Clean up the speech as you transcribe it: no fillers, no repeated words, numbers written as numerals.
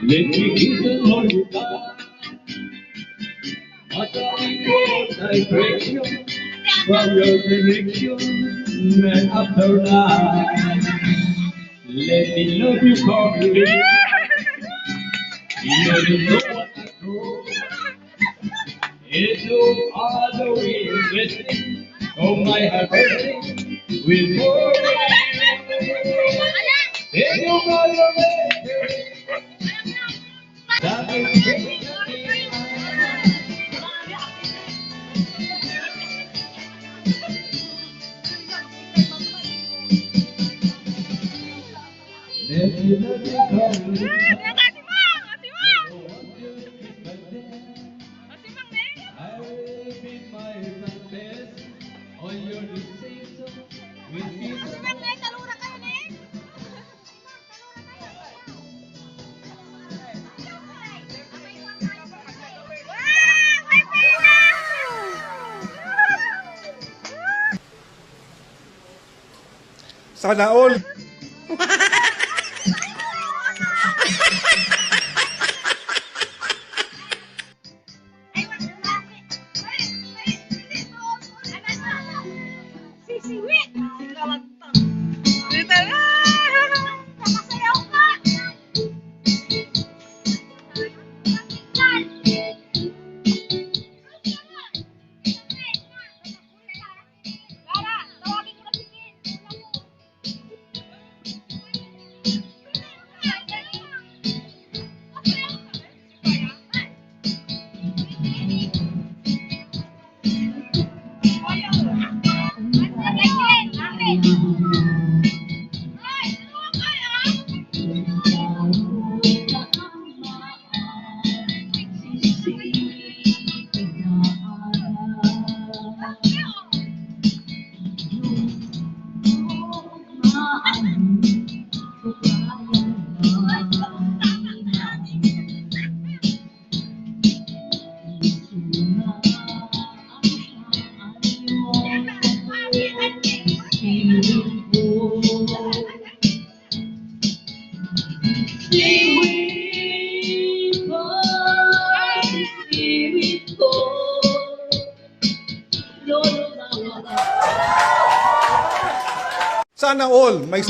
Let me kiss the Lord direction from your direction night after night. Let me love you for me. You don't know what I know. It's no other way of blessing. Oh my heart burning with more. It's no other way. That is great. Let me love you for me. I will be my best on your decision with you. Sana all. Sana all may